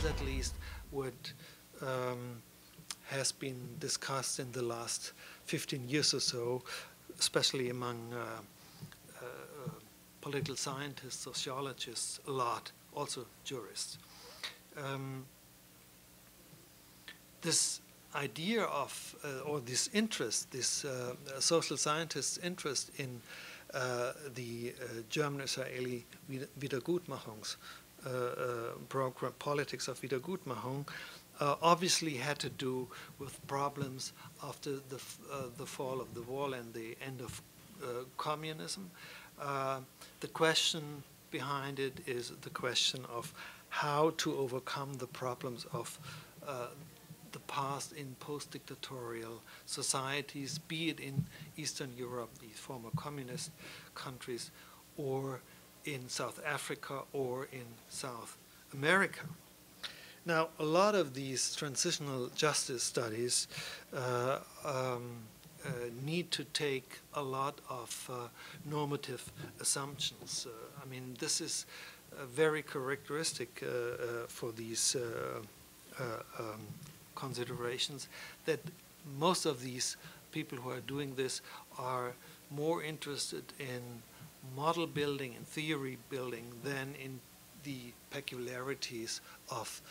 at least what has been discussed in the last 15 years or so, especially among political scientists, sociologists, a lot, also jurists. This idea of, or this interest, this social scientists' interest in the German-Israeli program, politics of Wiedergutmachung, obviously had to do with problems after the fall of the wall and the end of communism. The question behind it is the question of how to overcome the problems of the past in post-dictatorial societies, be it in Eastern Europe, these former communist countries, or in South Africa, or in South America. Now, a lot of these transitional justice studies need to take a lot of normative assumptions. I mean, this is very characteristic for these considerations, that most of these people who are doing this are more interested in model building and theory building than in the peculiarities of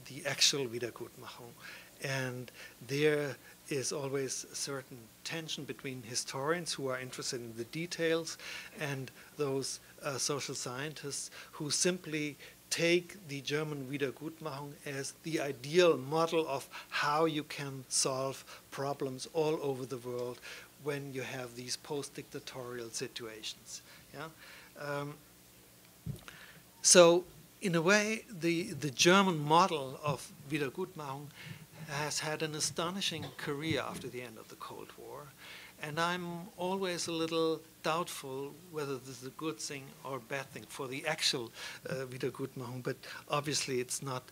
the actual Wiedergutmachung. And there is always a certain tension between historians who are interested in the details and those social scientists who simply take the German Wiedergutmachung as the ideal model of how you can solve problems all over the world when you have these post-dictatorial situations. Yeah? So in a way, the German model of Wiedergutmachung has had an astonishing career after the end of the Cold War. And I'm always a little doubtful whether this is a good thing or a bad thing for the actual Wiedergutmachung, but obviously it's not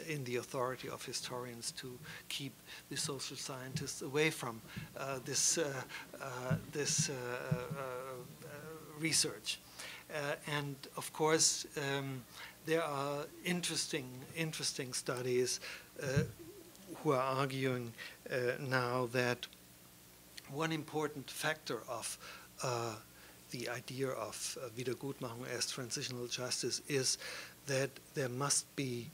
in the authority of historians to keep the social scientists away from this research. And of course, there are interesting studies who are arguing now that one important factor of the idea of Wiedergutmachung as transitional justice is that there must be,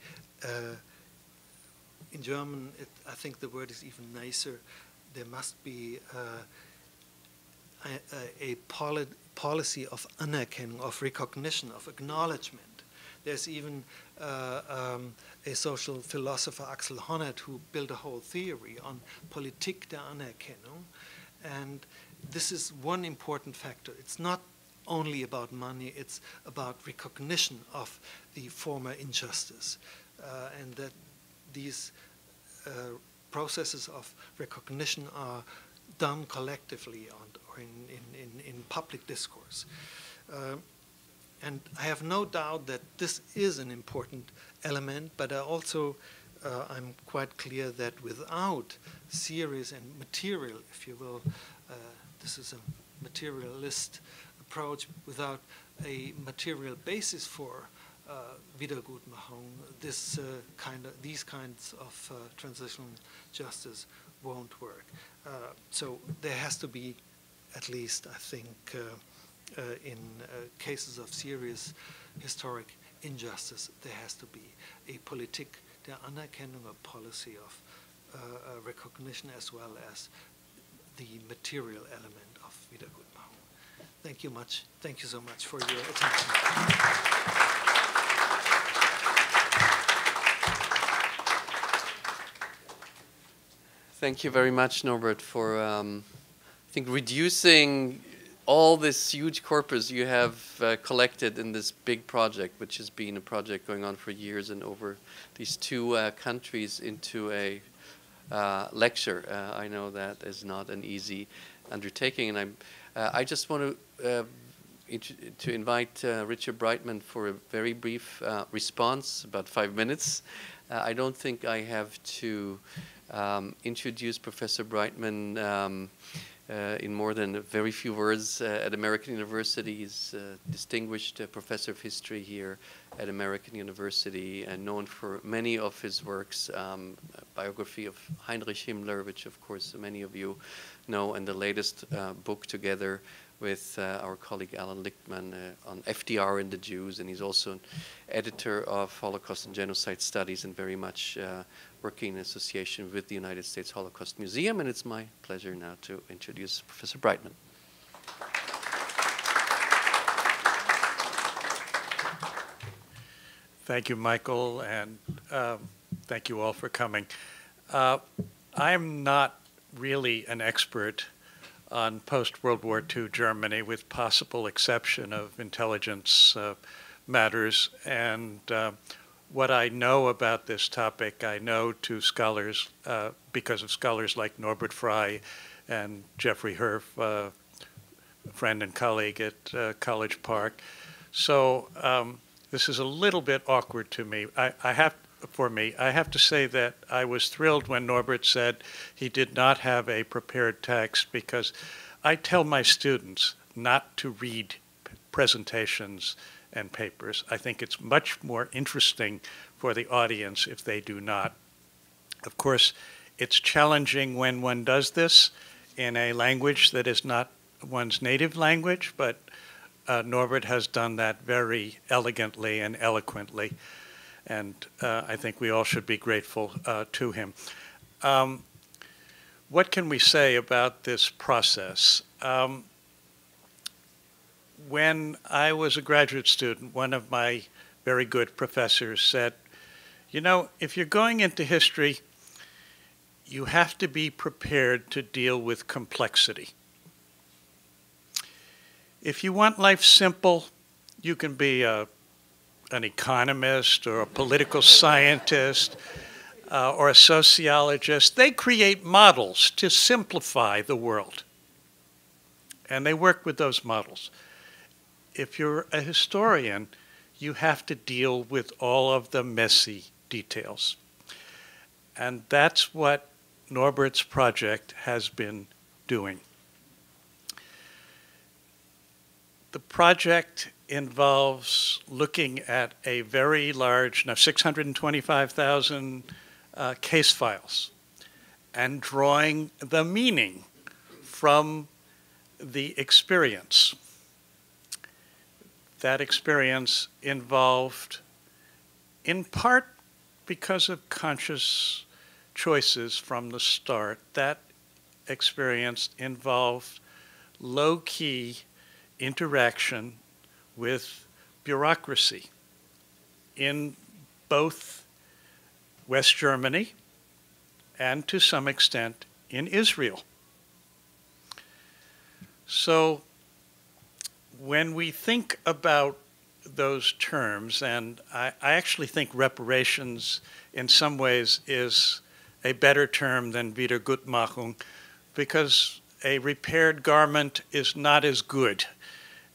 in German, I think the word is even nicer, there must be a policy of Anerkennung, of recognition, of acknowledgement. There's even a social philosopher, Axel Honneth, who built a whole theory on Politik der Anerkennung. And this is one important factor. It's not only about money, it's about recognition of the former injustice. And that these processes of recognition are done collectively or in public discourse. And I have no doubt that this is an important element, but I'm quite clear that without serious and material, if you will, this is a materialist approach, without a material basis for Wiedergutmachung, these kinds of transitional justice won't work. So there has to be, at least I think, in cases of serious historic injustice, there has to be a Politik der Anerkennung, a policy of recognition, as well as the material element of Wiedergutmachung. Thank you much. Thank you so much for your attention. Thank you very much, Norbert, for I think reducing all this huge corpus you have collected in this big project, which has been a project going on for years and over these two countries, into a lecture. I know that is not an easy undertaking, and I just want to invite Richard Breitman for a very brief response, about 5 minutes. I don't think I have to introduce Professor Breitman in more than a very few words at American University. He's a distinguished professor of history here at American University and known for many of his works, a biography of Heinrich Himmler, which of course many of you know, and the latest book together with our colleague Alan Lichtman on FDR and the Jews, and he's also an editor of Holocaust and Genocide Studies and very much working in association with the United States Holocaust Museum, and it's my pleasure now to introduce Professor Breitman. Thank you, Michael, and thank you all for coming. I'm not really an expert on post-World War II Germany, with possible exception of intelligence matters. And what I know about this topic, I know to scholars, because of scholars like Norbert Frey and Jeffrey Herf, a friend and colleague at College Park. So this is a little bit awkward to me. I have to say that I was thrilled when Norbert said he did not have a prepared text, because I tell my students not to read presentations and papers. I think it's much more interesting for the audience if they do not. Of course, it's challenging when one does this in a language that is not one's native language, but Norbert has done that very elegantly and eloquently. And I think we all should be grateful to him. What can we say about this process? When I was a graduate student, one of my very good professors said, you know, if you're going into history, you have to be prepared to deal with complexity. If you want life simple, you can be an economist or a political scientist or a sociologist. They create models to simplify the world, and they work with those models. If you're a historian, you have to deal with all of the messy details. And that's what Norbert's project has been doing. The project involves looking at a very large, now 625,000 case files, and drawing the meaning from the experience. That experience involved, in part because of conscious choices from the start, that experience involved low-key interaction with bureaucracy in both West Germany and to some extent in Israel. So when we think about those terms, and I actually think reparations in some ways is a better term than Wiedergutmachung, because a repaired garment is not as good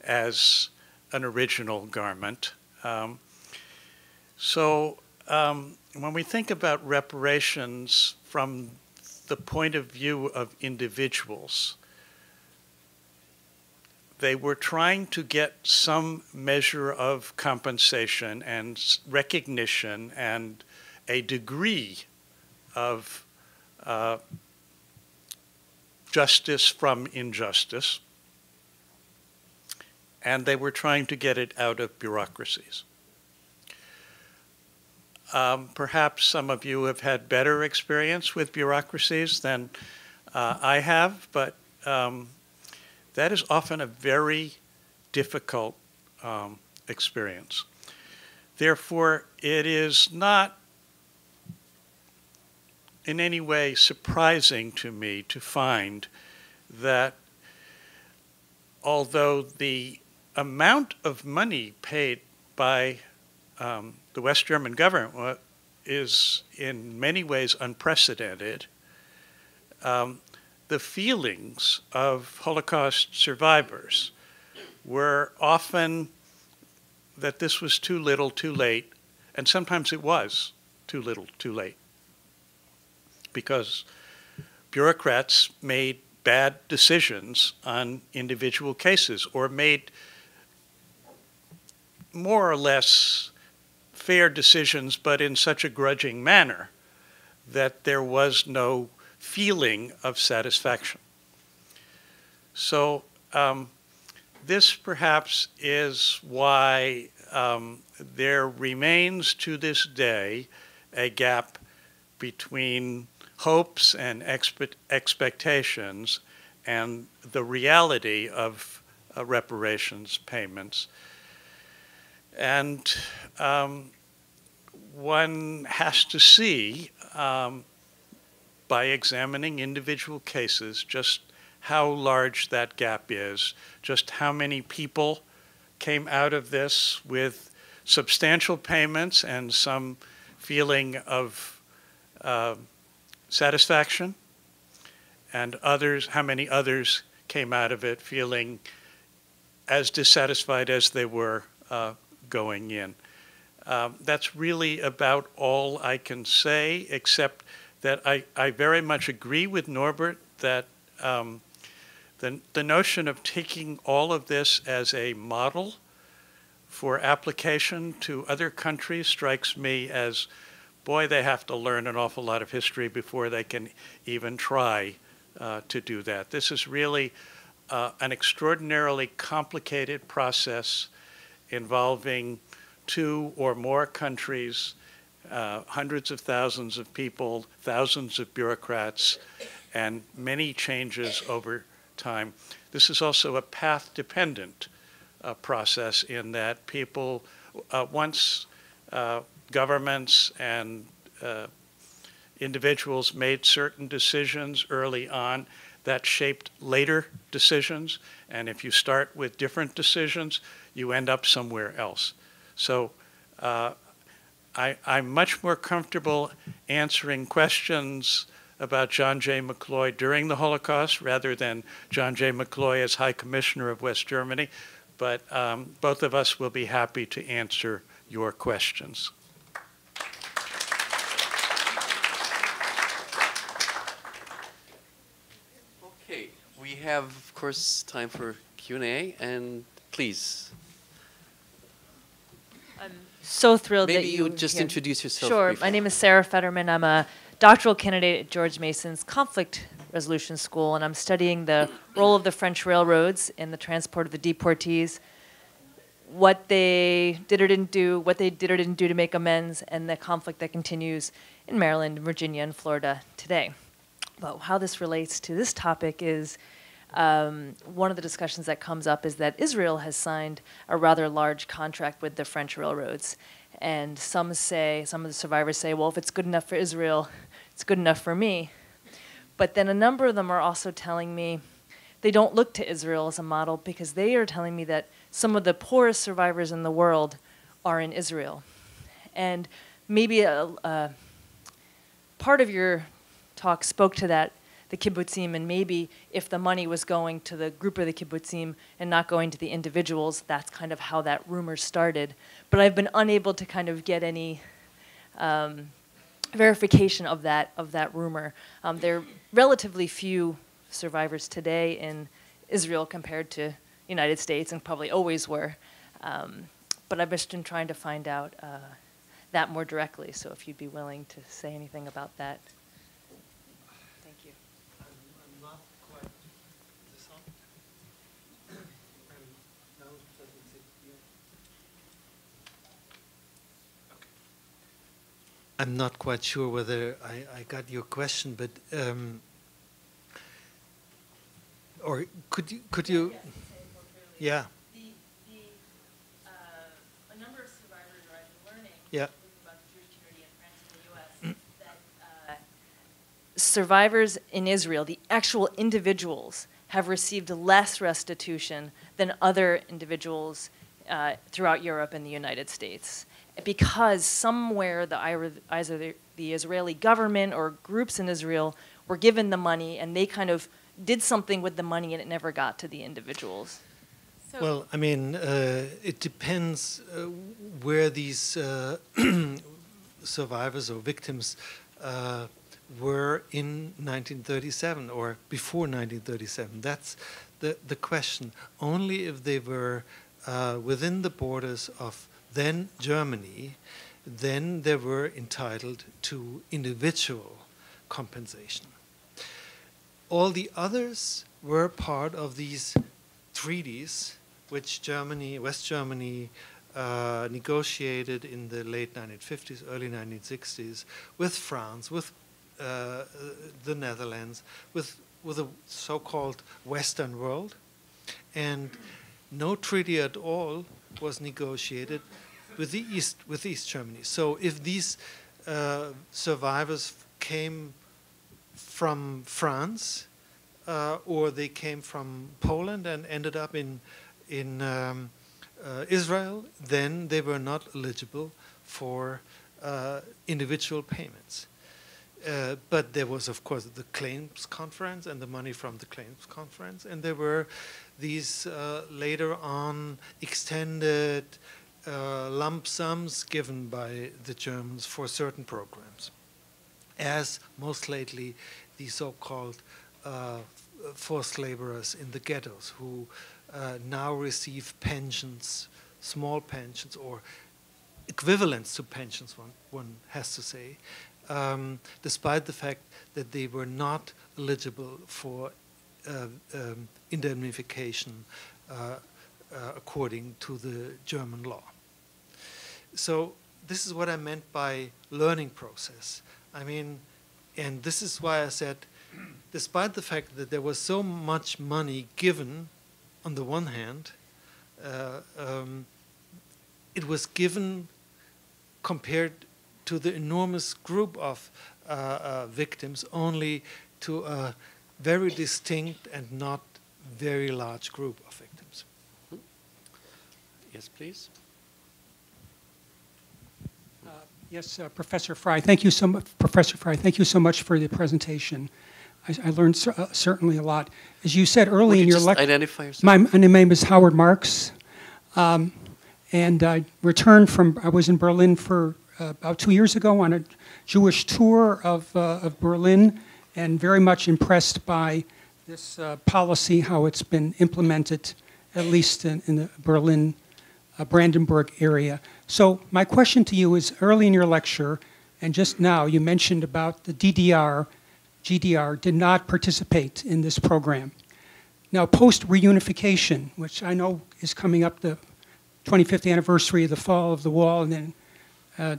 as an original garment. When we think about reparations from the point of view of individuals, they were trying to get some measure of compensation and recognition and a degree of justice from injustice, and they were trying to get it out of bureaucracies. Perhaps some of you have had better experience with bureaucracies than I have, but that is often a very difficult experience. Therefore, it is not in any way surprising to me to find that although the amount of money paid by the West German government is in many ways unprecedented, the feelings of Holocaust survivors were often that this was too little, too late, and sometimes it was too little, too late, because bureaucrats made bad decisions on individual cases or made more or less fair decisions, but in such a grudging manner that there was no feeling of satisfaction. So this perhaps is why there remains to this day a gap between hopes and expectations and the reality of reparations payments. And one has to see, by examining individual cases, just how large that gap is, just how many people came out of this with substantial payments and some feeling of satisfaction, and others, how many others came out of it feeling as dissatisfied as they were going in. That's really about all I can say, except that I very much agree with Norbert that the notion of taking all of this as a model for application to other countries strikes me as, boy, they have to learn an awful lot of history before they can even try to do that. This is really an extraordinarily complicated process involving 2 or more countries, hundreds of thousands of people, thousands of bureaucrats, and many changes over time. This is also a path-dependent process in that people, once governments and individuals made certain decisions early on, that shaped later decisions. And if you start with different decisions, you end up somewhere else. So I'm much more comfortable answering questions about John J. McCloy during the Holocaust rather than John J. McCloy as High Commissioner of West Germany. But both of us will be happy to answer your questions. Okay, we have, of course, time for Q&A, and please. I'm so thrilled Maybe that you would just introduce yourself. Sure. briefly. My name is Sarah Fetterman. I'm a doctoral candidate at George Mason's Conflict Resolution School, and I'm studying the role of the French railroads in the transport of the deportees, what they did or didn't do, what they did or didn't do to make amends, and the conflict that continues in Maryland, Virginia, and Florida today. But how this relates to this topic is one of the discussions that comes up is that Israel has signed a rather large contract with the French railroads. And some of the survivors say, well, if it's good enough for Israel, it's good enough for me. But then a number of them are also telling me they don't look to Israel as a model because they are telling me that some of the poorest survivors in the world are in Israel. And maybe a part of your talk spoke to that, the kibbutzim, and maybe if the money was going to the group of the kibbutzim and not going to the individuals, that's kind of how that rumor started. But I've been unable to kind of get any verification of that rumor. There are relatively few survivors today in Israel compared to United States, and probably always were. But I've just been trying to find out that more directly, so if you'd be willing to say anything about that. Thank you. I'm not quite, is this on? No, it doesn't sit here. Okay. I'm not quite sure whether I got your question, but or could you yeah. A number of survivors are learning Yeah. about the Jewish community in France and the U.S. that survivors in Israel, the actual individuals, have received less restitution than other individuals throughout Europe and the United States, because somewhere either the Israeli government or groups in Israel were given the money and they kind of did something with the money and it never got to the individuals. So Well, I mean, it depends where these survivors or victims were in 1937 or before 1937. That's the question. Only if they were within the borders of then Germany, then they were entitled to individual compensation. All the others were part of these treaties which Germany, West Germany, negotiated in the late 1950s, early 1960s with France, with the Netherlands, with the so-called Western world, and no treaty at all was negotiated with East Germany. So if these survivors came from France or they came from Poland and ended up in Israel, then they were not eligible for individual payments. But there was, of course, the claims conference and the money from the claims conference, and there were these later on extended lump sums given by the Germans for certain programs, as most lately the so-called forced laborers in the ghettos who now receive pensions, small pensions, or equivalents to pensions, one has to say, despite the fact that they were not eligible for indemnification according to the German law. So this is what I meant by learning process. I mean, and this is why I said, despite the fact that there was so much money given on the one hand, it was given compared to the enormous group of victims only to a very distinct and not very large group of victims. Yes, please. Yes, Professor Fry. Thank you so much, Professor Fry. Thank you so much for the presentation. I learned certainly a lot. As you said early in your lecture, identify yourself? my name is Howard Marks, and I returned from. I was in Berlin for about 2 years ago on a Jewish tour of Berlin, and very much impressed by this policy, how it's been implemented, at least in the Berlin, Brandenburg area. So my question to you is, early in your lecture, and just now, you mentioned about the GDR did not participate in this program. Now, post-reunification, which I know is coming up, the 25th anniversary of the fall of the wall, and then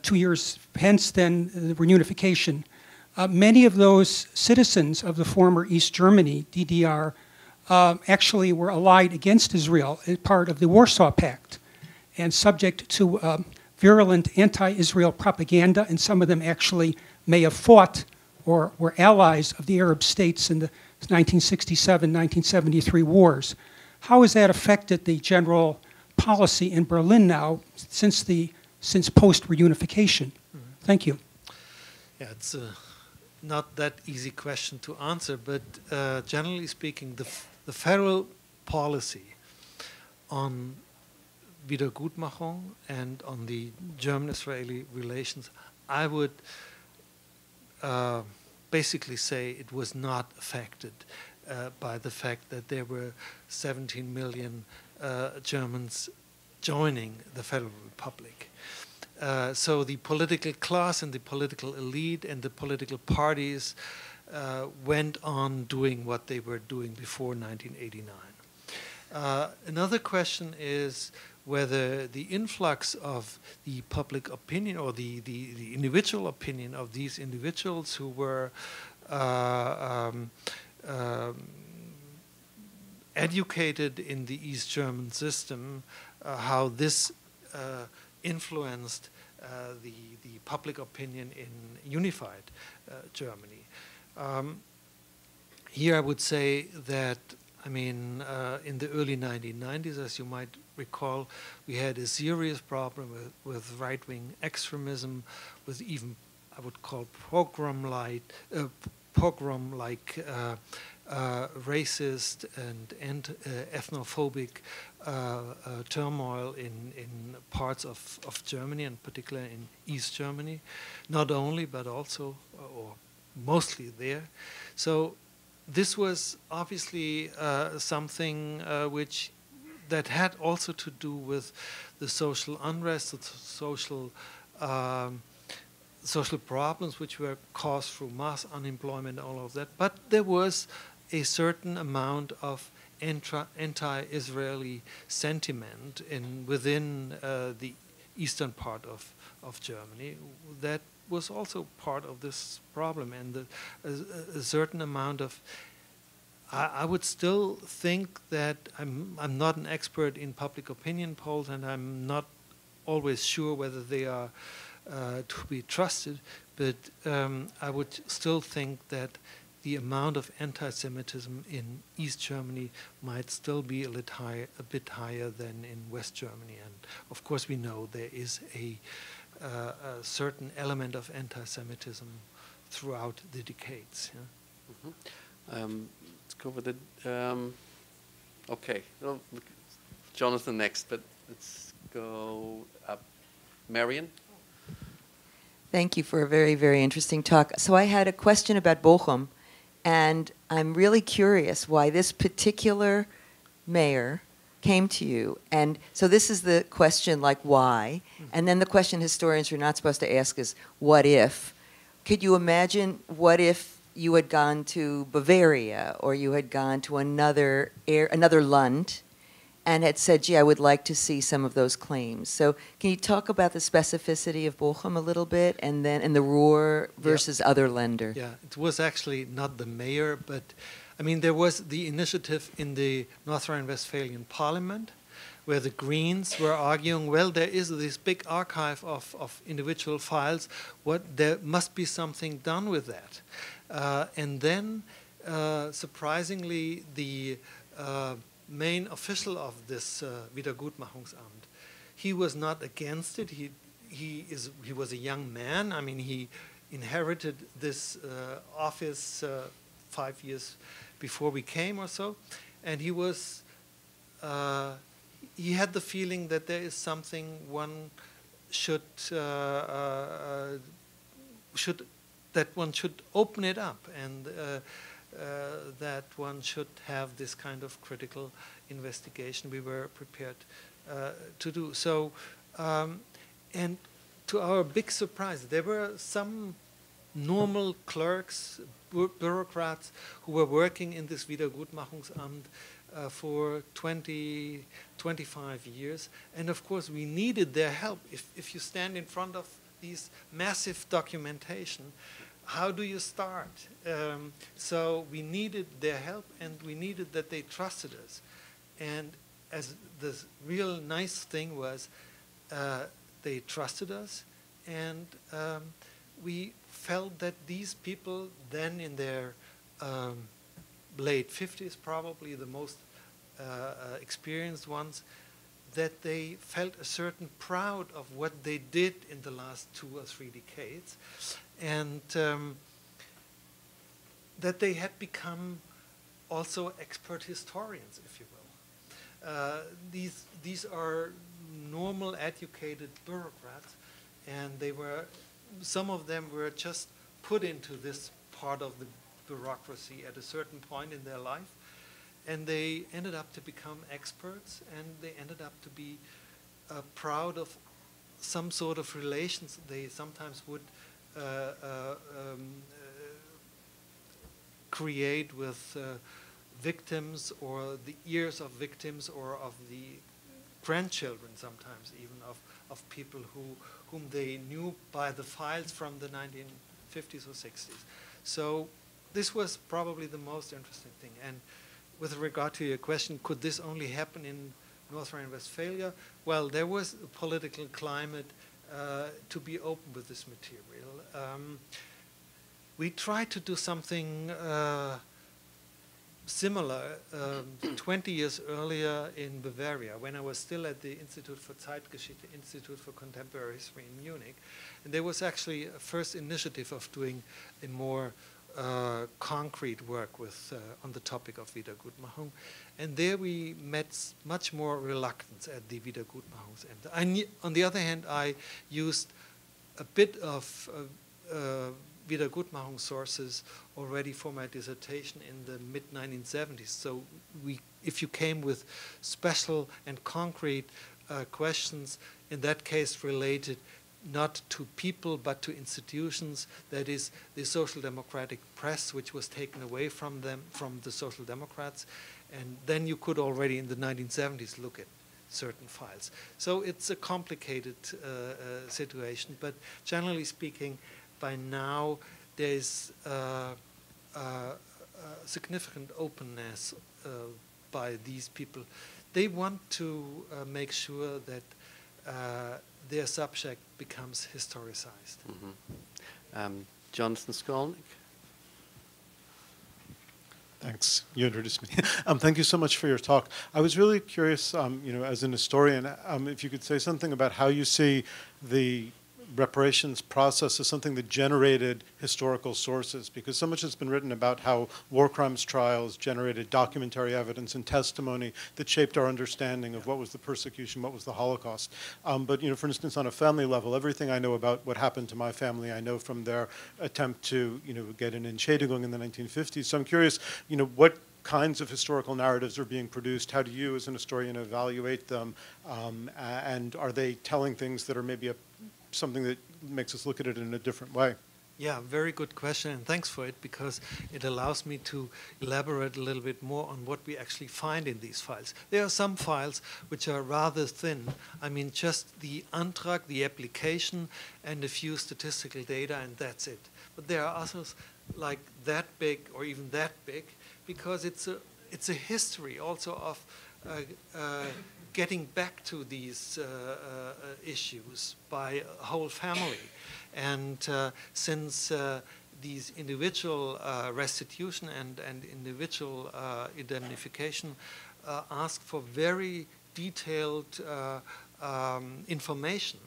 2 years hence, then the reunification. Many of those citizens of the former East Germany, DDR, actually were allied against Israel as part of the Warsaw Pact and subject to virulent anti-Israel propaganda, and some of them actually may have fought or were allies of the Arab states in the 1967-1973 wars. How has that affected the general policy in Berlin now since post-reunification? Thank you. Yeah, it's not that easy question to answer, but generally speaking, the federal policy on Wiedergutmachung and on the German-Israeli relations, I would basically say it was not affected by the fact that there were 17 million Germans joining the Federal Republic. So the political class and the political elite and the political parties went on doing what they were doing before 1989. Another question is whether the influx of the public opinion or the individual opinion of these individuals who were educated in the East German system, how this influenced the public opinion in unified Germany. Here I would say that, I mean, in the early 1990s, as you might recall, we had a serious problem with right-wing extremism, with even, I would call, pogrom-like racist and ethnophobic turmoil in parts of Germany, and particularly in East Germany. Not only, but also, or mostly there. So this was obviously something which that had also to do with the social unrest, the social problems which were caused through mass unemployment, all of that. But there was a certain amount of anti-Israeli sentiment within the eastern part of Germany that was also part of this problem, and a certain amount of. I would still think that I'm not an expert in public opinion polls, and I'm not always sure whether they are to be trusted, but I would still think that the amount of anti-Semitism in East Germany might still be a bit higher than in West Germany. And of course, we know there is a certain element of anti-Semitism throughout the decades. Yeah? Mm-hmm. Let's go with it. Okay, well, Jonathan next, but let's go up. Marion? Thank you for a very, very interesting talk. So I had a question about Bochum, and I'm really curious why this particular mayor came to you. And so this is the question, like, why? And then the question historians are not supposed to ask is, what if? Could you imagine what if you had gone to Bavaria, or you had gone to another Land, and had said, gee, I would like to see some of those claims. So can you talk about the specificity of Bochum a little bit, and the Ruhr versus other Länder? Yeah, it was actually not the mayor, but I mean, there was the initiative in the North Rhine-Westphalian parliament where the Greens were arguing, well, there is this big archive of individual files, there must be something done with that. And then, surprisingly, the main official of this Wiedergutmachungsamt, he was not against it. He was a young man. I mean, he inherited this office 5 years before we came or so, and he was. He had the feeling that there is something one should open it up, and that one should have this kind of critical investigation. We were prepared to do so, and to our big surprise, there were some normal clerks, bureaucrats who were working in this Wiedergutmachungsamt for 20, 25 years. And of course, we needed their help. If you stand in front of these massive documentation, how do you start? So we needed their help, and we needed that they trusted us. And as the real nice thing was, they trusted us, and we felt that these people, then in their late 50s, probably the most experienced ones, that they felt a certain proud of what they did in the last 2 or 3 decades, and that they had become also expert historians, if you will. These are normal, educated bureaucrats, and some of them were just put into this part of the bureaucracy at a certain point in their life, and they ended up to become experts, and they ended up to be proud of some sort of relations they sometimes would create with victims, or the ears of victims, or of the grandchildren sometimes even of people whom they knew by the files from the 1950s or 60s. So this was probably the most interesting thing. And with regard to your question, could this only happen in North Rhine-Westphalia? Well, there was a political climate to be open with this material. We tried to do something similar 20 years earlier in Bavaria, when I was still at the Institute for Zeitgeschichte, Institute for Contemporary History in Munich. And there was actually a first initiative of doing a more concrete work on the topic of Wiedergutmachung. And there we met much more reluctance at the Wiedergutmachungsämter. On the other hand, I used a bit of Wiedergutmachung sources already for my dissertation in the mid-1970s. So if you came with special and concrete questions, in that case related not to people but to institutions, that is the social democratic press, which was taken away from them, from the social democrats, and then you could already in the 1970s look at certain files. So it's a complicated situation, but generally speaking, by now there's significant openness by these people. They want to make sure that their subject becomes historicized. Jonathan Skolnick. Thanks. You introduced me. Thank you so much for your talk. I was really curious, as an historian, if you could say something about how you see the reparations process as something that generated historical sources, because so much has been written about how war crimes trials generated documentary evidence and testimony that shaped our understanding of what was the persecution, what was the Holocaust. But for instance, on a family level, everything I know about what happened to my family, I know from their attempt to get an Entschädigung in the 1950s. So I'm curious, what kinds of historical narratives are being produced? How do you, as an historian, evaluate them? And are they telling things that are maybe something that makes us look at it in a different way? Yeah, very good question, and thanks for it, because it allows me to elaborate a little bit more on what we actually find in these files. There are some files which are rather thin. I mean, just the Antrag, the application, and a few statistical data, and that's it. But there are others like that big or even that big, because it's a history also of getting back to these issues by a whole family. And since these individual restitution and individual indemnification ask for very detailed information,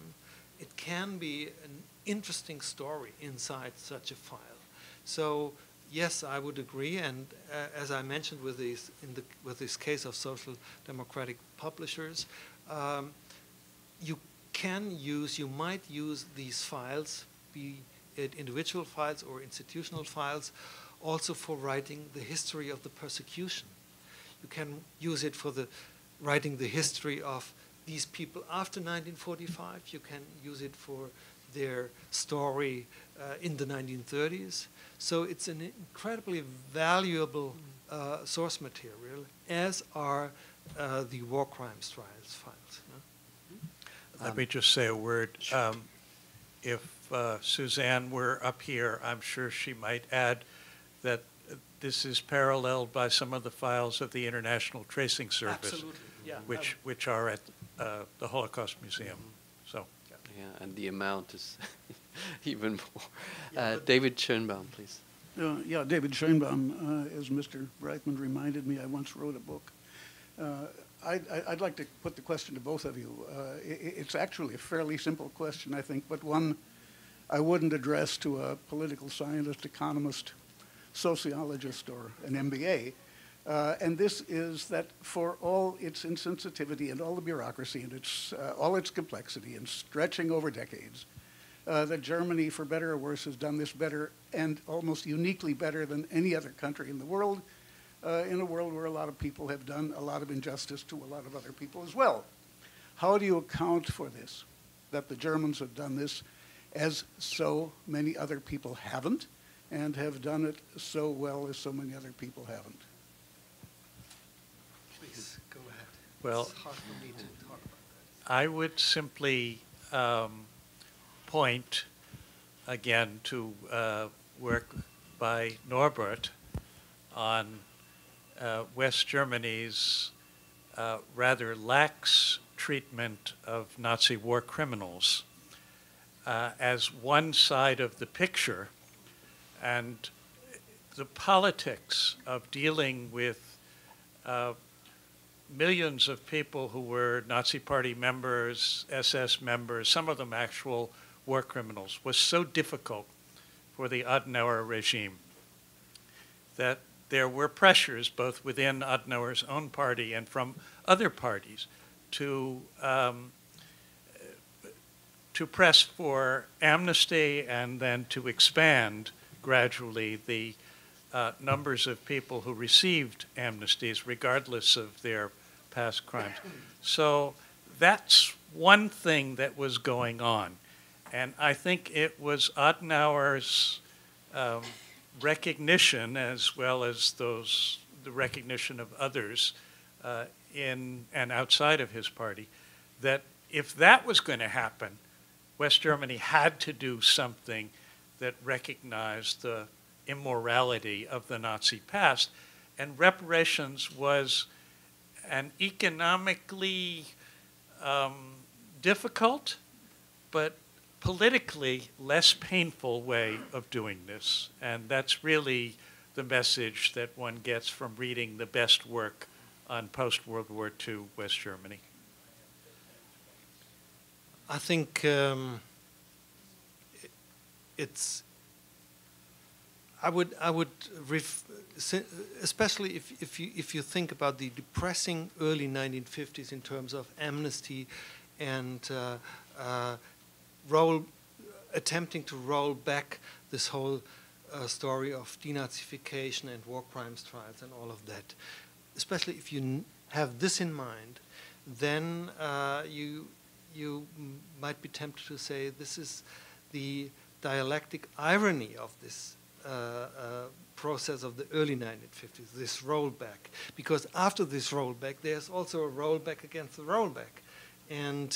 it can be an interesting story inside such a file. So yes, I would agree, and as I mentioned with this case of social democratic publishers, you might use these files, be it individual files or institutional files, also for writing the history of the persecution. You can use it for writing the history of these people after 1945. You can use it for their story in the 1930s. So it's an incredibly valuable source material, as are the war crimes trials files. Let me just say a word. If Suzanne were up here, I'm sure she might add that this is paralleled by some of the files of the International Tracing Service, Absolutely, yeah. which are at the Holocaust Museum. So, yeah, and the amount is even more. David Schönbaum, please. Yeah, David Schönbaum. As Mr. Breitman reminded me, I once wrote a book. I'd like to put the question to both of you. It's actually a fairly simple question, I think, but one I wouldn't address to a political scientist, economist, sociologist, or an MBA. And this is that for all its insensitivity and all the bureaucracy and all its complexity and stretching over decades, that Germany, for better or worse, has done this better and almost uniquely better than any other country in the world, in a world where a lot of people have done a lot of injustice to a lot of other people as well. How do you account for this, that the Germans have done this as so many other people haven't, and have done it so well as so many other people haven't? Please, go ahead. well, It's hard for me to talk about that. I would simply point again to work by Norbert on West Germany's rather lax treatment of Nazi war criminals as one side of the picture, and the politics of dealing with millions of people who were Nazi Party members, SS members, some of them actual war criminals, was so difficult for the Adenauer regime that there were pressures both within Adenauer's own party and from other parties to to press for amnesty and then to expand gradually the numbers of people who received amnesties regardless of their past crimes. So that's one thing that was going on. And I think it was Adenauer's recognition, as well as the recognition of others in and outside of his party, that if that was going to happen, West Germany had to do something that recognized the immorality of the Nazi past. And reparations was an economically difficult, but politically less painful way of doing this. And that's really the message that one gets from reading the best work on post-World War II West Germany. I think it's. I would especially if you think about the depressing early 1950s in terms of amnesty and attempting to roll back this whole story of denazification and war crimes trials and all of that. Especially if you have this in mind, then you might be tempted to say this is the dialectic irony of this process of the early 1950s, this rollback. Because after this rollback, there's also a rollback against the rollback. And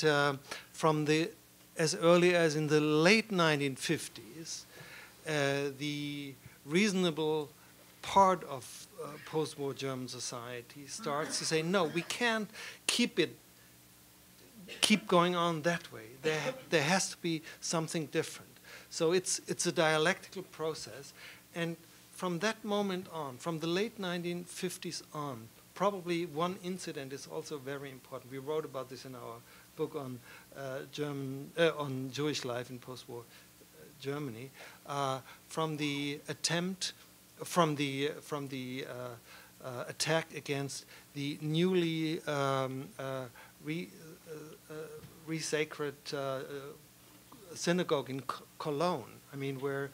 from as early as in the late 1950s, the reasonable part of post-war German society starts to say, no, we can't keep going on that way. There has to be something different. So it's a dialectical process, and from that moment on, from the late 1950s on, probably one incident is also very important. We wrote about this in our book on on Jewish life in post-war Germany. From the attack against the newly resacred synagogue in Cologne. I mean, where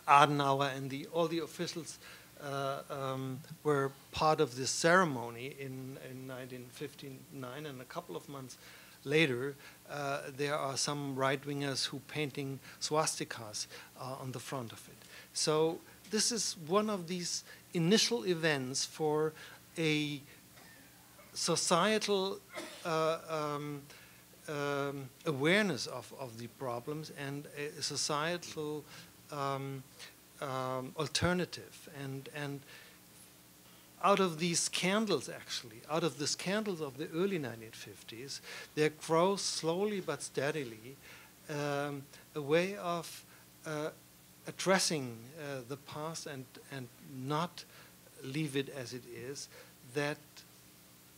Adenauer and all the officials were part of this ceremony in 1959, and a couple of months later, there are some right-wingers who painting swastikas on the front of it. So this is one of these initial events for a societal awareness of the problems and a societal alternative. And out of these scandals, actually, out of the scandals of the early 1950s, there grows slowly but steadily a way of addressing the past and not leave it as it is, that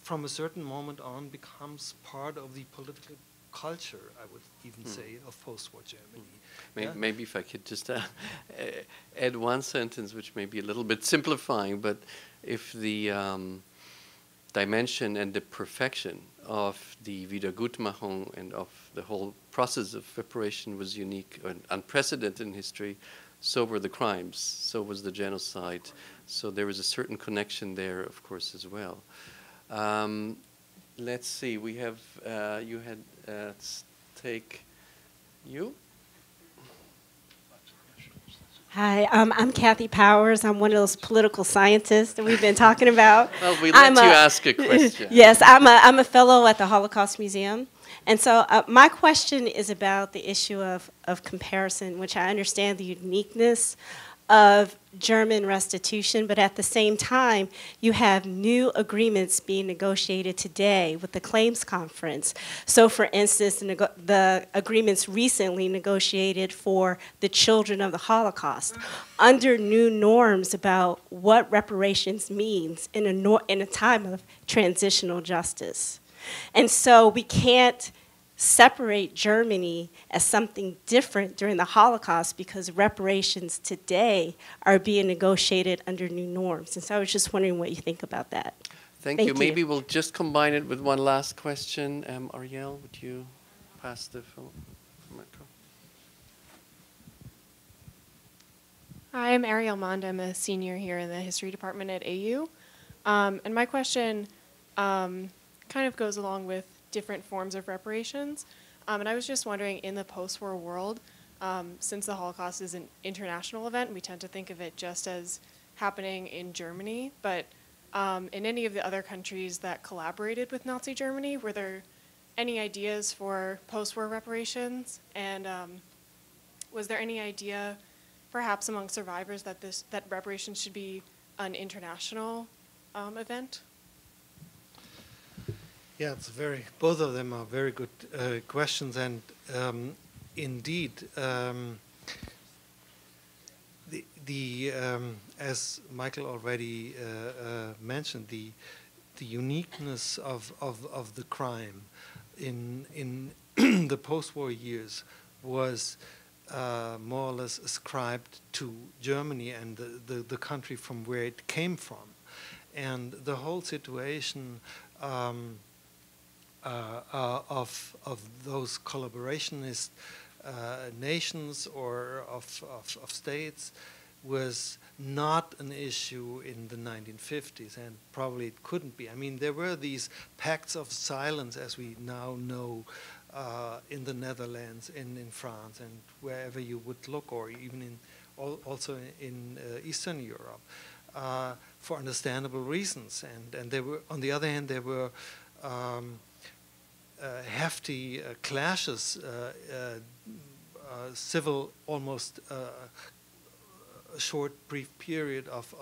from a certain moment on becomes part of the political culture, I would even say, of post-war Germany. Maybe if I could just add one sentence, which may be a little bit simplifying, but if the dimension and the perfection of the Wiedergutmachung and of the whole process of reparation was unique and unprecedented in history, so were the crimes, so was the genocide. So there was a certain connection there, of course, as well. Let's see, we have, you had, let's take you. Hi, I'm Kathy Powers. I'm one of those political scientists that we've been talking about. Well, we let you ask a question. Yes, I'm a fellow at the Holocaust Museum. And so my question is about the issue of comparison, which I understand the uniqueness of German restitution, but at the same time, you have new agreements being negotiated today with the claims conference. So for instance, the agreements recently negotiated for the children of the Holocaust under new norms about what reparations means in a time of transitional justice. And so we can't separate Germany as something different during the Holocaust because reparations today are being negotiated under new norms. And so I was just wondering what you think about that. Thank you. Maybe we'll just combine it with one last question. Ariel, would you? pass the phone. Micro. Hi, I'm Ariel Mond. I'm a senior here in the history department at AU. And my question kind of goes along with different forms of reparations. And I was just wondering, in the post-war world, since the Holocaust is an international event, we tend to think of it just as happening in Germany. But in any of the other countries that collaborated with Nazi Germany, were there any ideas for post-war reparations? And was there any idea, perhaps among survivors, that reparations should be an international event? Yeah, both of them are very good questions, and indeed, as Michael already mentioned, the uniqueness of the crime in the post-war years was more or less ascribed to Germany and the country from where it came from. And the whole situation of those collaborationist nations or of states was not an issue in the 1950s, and probably it couldn't be. I mean, there were these pacts of silence, as we now know, in the Netherlands and in France and wherever you would look, or even also in Eastern Europe, for understandable reasons. And there were, on the other hand, there were hefty clashes, civil, almost a short, brief period of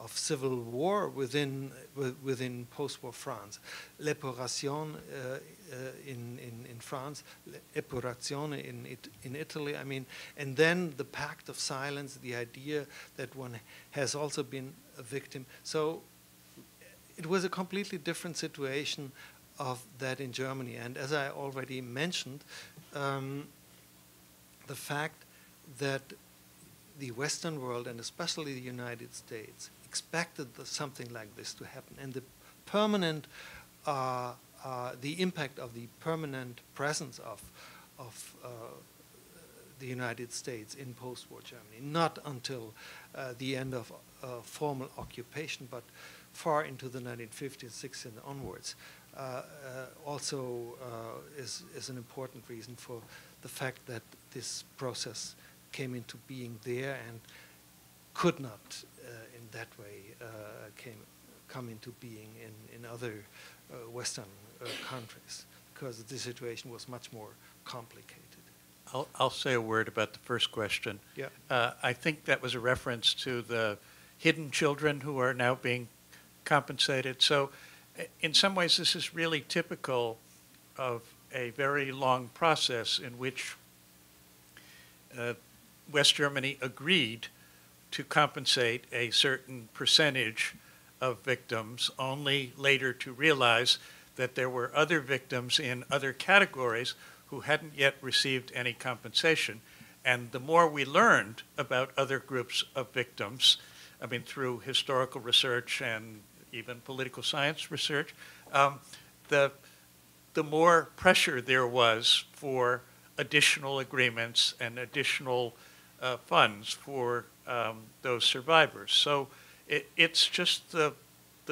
civil war within post-war France. L'épuration in France, épurazione in Italy. I mean, and then the pact of silence, the idea that one has also been a victim. So it was a completely different situation of that in Germany. And as I already mentioned, the fact that the Western world, and especially the United States, expected something like this to happen, and the permanent, the impact of the permanent presence of the United States in post-war Germany, not until the end of formal occupation, but far into the 1950s, 60s, and onwards, also is an important reason for the fact that this process came into being there and could not in that way come into being in other Western countries, because the situation was much more complicated. I'll say a word about the first question. Yeah. I think that was a reference to the hidden children who are now being compensated. So in some ways, this is really typical of a very long process in which West Germany agreed to compensate a certain percentage of victims, only later to realize that there were other victims in other categories who hadn't yet received any compensation. And the more we learned about other groups of victims, I mean, through historical research and even political science research, the more pressure there was for additional agreements and additional funds for those survivors. So it's just the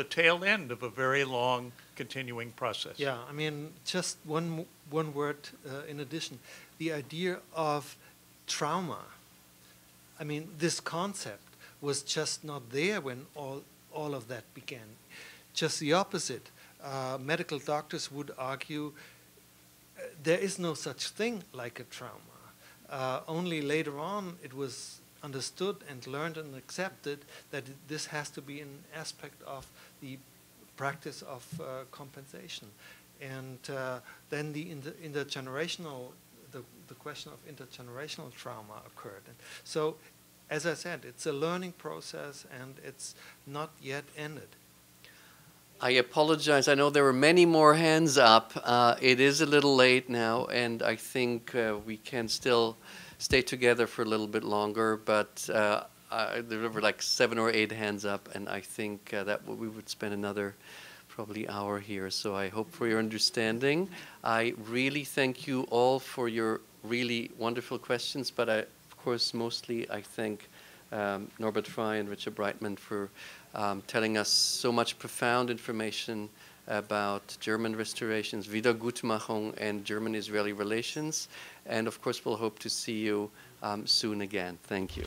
tail end of a very long continuing process. Yeah, I mean, just one word in addition. The idea of trauma, I mean, this concept was just not there when all of that began. Just the opposite. Medical doctors would argue there is no such thing like a trauma. Only later on it was understood and learned and accepted that this has to be an aspect of the practice of compensation. And then the question of intergenerational trauma occurred. And so, as I said, it's a learning process and it's not yet ended. I apologize. I know there were many more hands up. It is a little late now, and I think we can still stay together for a little bit longer, but there were like 7 or 8 hands up, and I think that we would spend another probably hour here, so I hope for your understanding. I really thank you all for your really wonderful questions, but of course, mostly I thank Norbert Frey and Richard Breitman for telling us so much profound information about German restorations, Wiedergutmachung, and German-Israeli relations. And of course, we'll hope to see you soon again. Thank you.